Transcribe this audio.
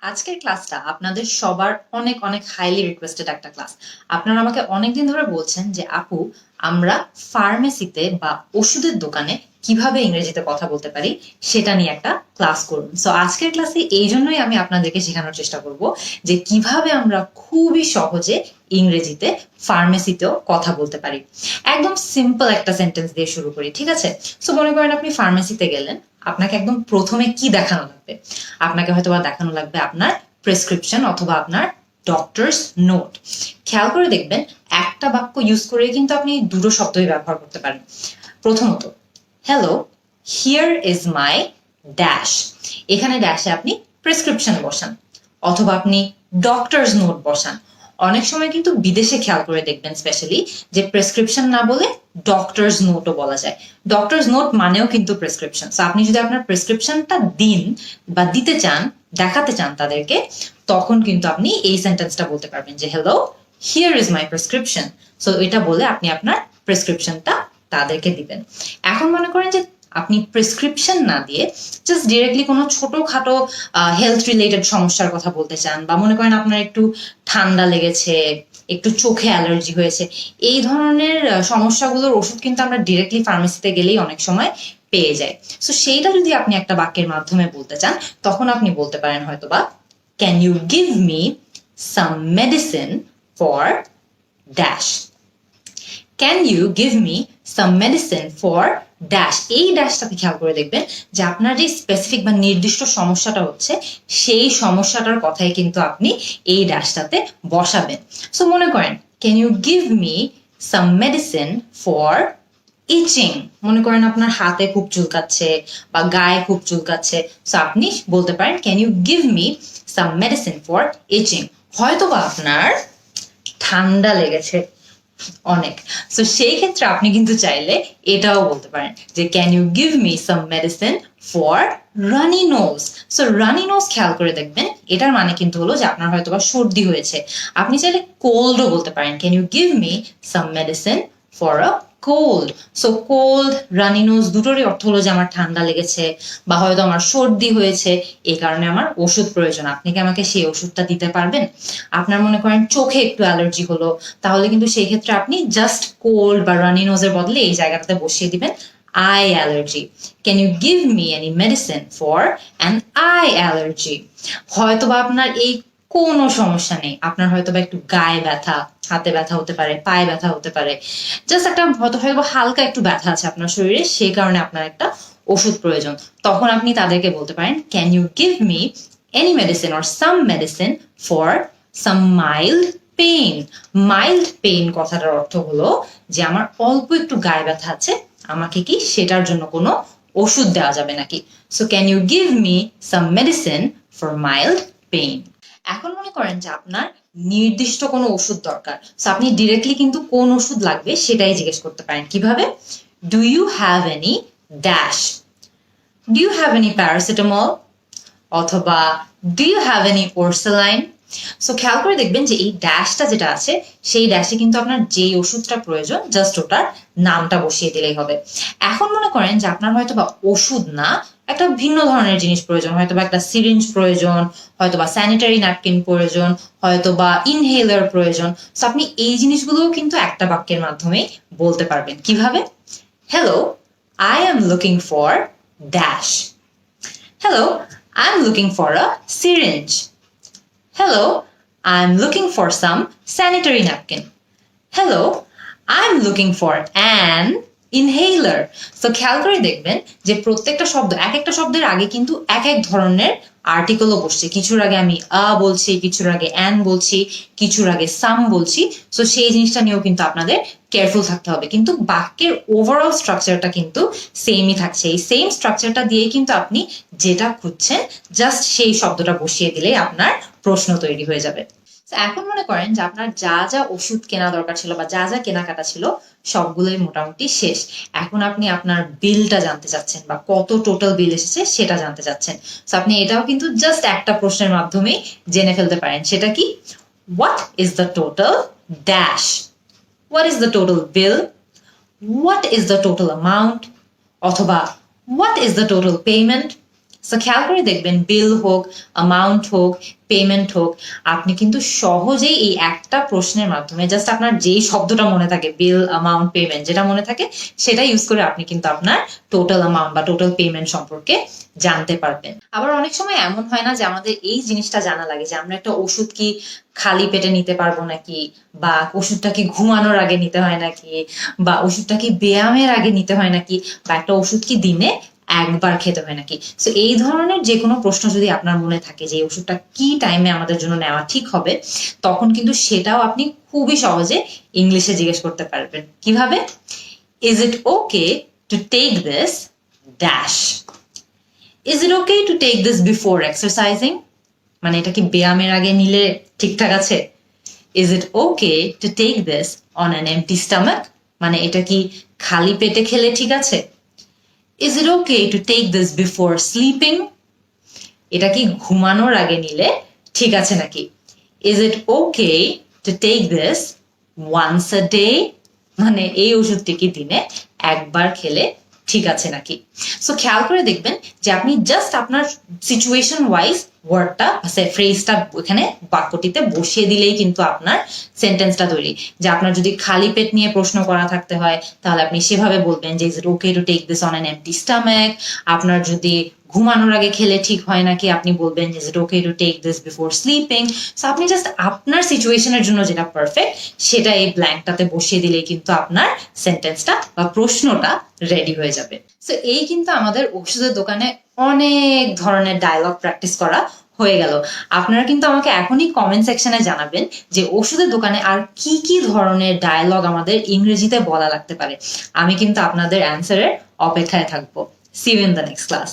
আজকের ক্লাসটা আপনাদের সবার অনেক অনেক হাইলি রিকোয়েস্টেড একটা ক্লাস। আপনারা আমাকে অনেকদিন ধরে বলছেন যে আপু, আমরা ফার্মেসিতে বা ওষুধের দোকানে কিভাবে ইংরেজিতে কথা বলতে পারি সেটা নিয়ে একটা ক্লাস করুন। সো আজকের ক্লাসে এই জন্যই আমি আপনাদেরকে শেখানোর চেষ্টা করব যে কিভাবে আমরা খুবই সহজে ইংরেজিতে ফার্মেসিতেও কথা বলতে পারি। একদম সিম্পল একটা সেন্টেন্স দিয়ে শুরু করি, ঠিক আছে? সো মনে করেন আপনি ফার্মেসিতে গেলেন, আপনাকে একদম প্রথমে কি দেখানো লাগবে? আপনাকে হয়তো বা দেখানো লাগবে আপনার প্রেসক্রিপশন অথবা আপনার ডক্টরস নোট। খেয়াল করে দেখবেন একটা বাক্য ইউজ করে কিন্তু আপনি দুটো শব্দই ব্যবহার করতে পারেন। প্রথমত, hello, here is my dash. এখানে ড্যাশে আপনি প্রেসক্রিপশন বসান অথবা আপনি ডক্টরস নোট বসান। অনেক সময় কিন্তু বিদেশে খেয়াল করে দেখবেন স্পেশালি যে প্রেসক্রিপশন না বলে ডক্টরস নোটও বলা যায়। ডক্টরস নোট মানেও কিন্তু প্রেসক্রিপশন। সো আপনি যদি আপনার প্রেসক্রিপশনটা দিন বা দিতে চান, দেখাতে চান তাদেরকে, তখন কিন্তু আপনি এই সেন্টেন্সটা বলতে পারবেন যে hello, here is my prescription. So এটা বলে আপনি আপনার প্রেসক্রিপশনটা তাদেরকে দিবেন। এখন মনে করেন যে আপনি প্রেসক্রিপশন না দিয়ে জাস্ট ডিরেক্টলি কোনো ছোটখাটো হেলথ রিলেটেড সমস্যার কথা বলতে চান, বা মনে করেন আপনার একটু ঠান্ডা লেগেছে, একটু চোখে অ্যালার্জি হয়েছে, এই ধরনের সমস্যাগুলোর ওষুধ কিন্তু আমরা ডিরেক্টলি ফার্মেসিতে গেলেই অনেক সময় পেয়ে যায়। সো সেইটা যদি আপনি একটা বাক্যের মাধ্যমে বলতে চান, তখন আপনি বলতে পারেন হয়তোবা, can you give me some medicine for dash. Can you give me some medicine for dash. এই ড্যাশটাতে খেয়াল করে দেখবেন যে আপনার যে স্পেসিফিক বা নির্দিষ্ট সমস্যাটা হচ্ছে, সেই সমস্যাটার কথাই কিন্তু আপনি এই ড্যাশটাতে বসাবেন। সো মনে করেন, can you give me some medicine for itching. মনে করেন আপনার হাতে খুব চুলকাচ্ছে বা গায়ে খুব চুলকাচ্ছে, সো আপনি বলতে পারেন, can you give me some medicine for itching. হয়তোবা আপনার ঠান্ডা লেগেছে অনেক, সো সেই ক্ষেত্রে আপনি কিন্তু চাইলে এটাও বলতে পারেন যে can you give me some medicine for runny nose. So runny nose খেয়াল করে দেখবেন এটার মানে কিন্তু হলো যে আপনার হয়তো বা সর্দি হয়েছে। আপনি চাইলে কোল্ডও বলতে পারেন, can you give me some medicine for a cold. So cold, runny nose দুটোরই অর্থ হলো যে আমার ঠান্ডা লেগেছে বা হয়তো আমার সর্দি হয়েছে, এই কারণে আমার ওষুধ প্রয়োজন। আপনি কি আমাকে সেই ওষুধটা দিতে পারবেন? আপনার মনে করেন চোখে একটু অ্যালার্জি হলো, তাহলে কিন্তু সেই ক্ষেত্রে আপনি জাস্ট কোল্ড বা রানি নোজের বদলে এই জায়গাটাতে বসিয়ে দিবেন eye allergy. Can you give me any medicine for an eye allergy? হয়তোবা আপনার এই কোনো সমস্যা নেই, আপনার হয়তোবা একটু গায়ে ব্যথা, হাতে ব্যথা হতে পারে, পায়ে ব্যথা হতে পারে, জাস্ট একটা হয়তো হালকা একটু ব্যথা আছে আপনার শরীরে, সেই কারণে আপনার একটা ওষুধ প্রয়োজন। তখন আপনি তাদেরকে বলতে পারেন, can you give me any medicine or some medicine for some mild pain. Mild pain কথাটার অর্থ হলো যে আমার অল্প একটু গায়ে ব্যথা আছে, আমাকে কি সেটার জন্য কোনো ওষুধ দেওয়া যাবে নাকি? So can you give me some medicine for mild pain. এখন মনে করেন যে আপনার নির্দিষ্ট কোনো ওষুধ দরকার, সো আপনি ডিরেক্টলি কিন্তু কোন ওষুধ লাগবে সেটাই জিজ্ঞেস করতে পারেন। কিভাবে? Do you have any dash. Do you have any paracetamol, অথবা do you have any Orsaline. So খেয়াল করে দেখবেন যে এই ড্যাশটা যেটা আছে, সেই ড্যাশে কিন্তু আপনার যেই ওষুধটা প্রয়োজন জাস্ট ওটার নামটা বসিয়ে দিলেই হবে। এখন মনে করেন যে আপনার হয়তো বা ওষুধ না, একটা ভিন্ন ধরনের জিনিস প্রয়োজন, হয়তো বা একটা সিরিঞ্জ প্রয়োজন, হয়তো বা স্যানিটারি ন্যাপকিন প্রয়োজন, হয়তো বা ইনহেলার প্রয়োজন। সো আপনি এই জিনিসগুলোও কিন্তু একটা বাক্যের মাধ্যমে বলতে পারবেন। কিভাবে? Hello, I am looking for dash. Hello, I'm looking for a syringe. Hello, I'm looking for some sanitary napkin. Hello, I'm looking for an inhaler. So খেয়াল করে দেখবেন যে প্রত্যেকটা শব্দ, এক একটা শব্দের আগে কিন্তু এক এক ধরনের আর্টিকেলও বসছে। কিছুর আগে আমি আ বলছি, কিছুর আগে অ্যান বলছি, কিছুর আগে সাম বলছি। সো সেই জিনিসটা নিয়েও কিন্তু আপনাদের কেয়ারফুল থাকতে হবে, কিন্তু বাক্যের ওভারঅল স্ট্রাকচারটা কিন্তু সেমই থাকছে। এই সেম স্ট্রাকচারটা দিয়ে কিন্তু আপনি যেটা খুঁজছেন জাস্ট সেই শব্দটা বসিয়ে দিলেই আপনার প্রশ্ন তৈরি হয়ে যাবে। এখন মনে করেন যে আপনার যা যা ওষুধ কেনা দরকার ছিল বা যা যা কেনাকাটা ছিল সবগুলোই মোটামুটি শেষ। এখন আপনি আপনার বিলটা জানতে চাচ্ছেন বা কত টোটাল বিল এসেছে সেটা জানতে চাচ্ছেন। সো আপনি এটাও কিন্তু জাস্ট একটা প্রশ্নের মাধ্যমেই জেনে ফেলতে পারেন। সেটা কি? What is the total dash. What is the total bill, what is the total amount, অথবা what is the total payment, so খেয়াল করে দেখবেন বিল হোক, অ্যামাউন্ট হোক, পেমেন্ট হোক, আপনি কিন্তু সহজেই এই একটা প্রশ্নের মাধ্যমে জাস্ট আপনার যেই শব্দটা মনে থাকে, বিল, অ্যামাউন্ট, পেমেন্ট, যেটা মনে থাকে সেটা ইউজ করে আপনি কিন্তু আপনার টোটাল অ্যামাউন্ট বা টোটাল পেমেন্ট সম্পর্কে জানতে পারবেন। আবার অনেক সময় এমন হয় না যে আমাদের এই জিনিসটা জানা লাগে যে আমরা একটা ওষুধ কি খালি পেটে নিতে পারবো নাকি, বা ওষুধটা কি ঘুমানোর আগে নিতে হয় নাকি, বা ওষুধটা কি ব্যায়ামের আগে নিতে হয় নাকি, বা একটা ওষুধ কি দিনে একবার খেতে হয় নাকি। সো এই ধরনের যে কোনো প্রশ্ন যদি আপনার মনে থাকে যে এই ওষুধটা কি টাইমে আমাদের জন্য নেওয়া ঠিক হবে, তখন কিন্তু সেটাও আপনি খুবই সহজে ইংলিশে জিজ্ঞেস করতে পারবেন। কিভাবে? Is it okay to take this dash. Is it okay to take this before exercising, মানে এটা কি ব্যায়ামের আগে নিলে ঠিকঠাক আছে। Is it okay to take this on an empty stomach, মানে এটা কি খালি পেটে খেলে ঠিক আছে। Is it okay to take this before sleeping, এটা কি ঘুমানোর আগে নিলে ঠিক আছে নাকি। Is it okay to take this once a day, মানে এই ওষুধটি কি দিনে একবার খেলে ঠিক আছে নাকি। সো খেয়াল করে দেখবেন যে আপনি জাস্ট আপনার সিচুয়েশন ওয়াইজ ওয়ার্ডটা ফ্রেজটা এখানে বাক্যটিতে বসিয়ে দিলেই কিন্তু আপনার সেন্টেন্সটা তৈরি। যে আপনার যদি খালি পেট নিয়ে প্রশ্ন করা থাকতে হয় তাহলে আপনি সেভাবে বলবেন যে is it okay to take this on an empty stomach. আপনার যদি ঘুমানোর আগে খেলে ঠিক হয় নাকি, আপনি বলবেন is it okay to take this before sleeping. So আপনি জাস্ট আপনার সিচুয়েশনের জন্য যেটা পারফেক্ট সেটা এই ব্ল্যাঙ্কটাতে বসিয়ে দিলেই কিন্তু আপনার সেন্টেন্সটা বা প্রশ্নটা রেডি হয়ে যাবে। সো এই কিন্তু আমাদের ওষুধের দোকানে অনেক ধরনের ডায়লগ প্র্যাকটিস করা হয়ে গেল। আপনারা কিন্তু আমাকে এখনই কমেন্ট সেকশনে জানাবেন যে ওষুধের দোকানে আর কি কি ধরনের ডায়লগ আমাদের ইংরেজিতে বলা লাগতে পারে। আমি কিন্তু আপনাদের অ্যান্সারের অপেক্ষায় থাকবো। See you in the next class.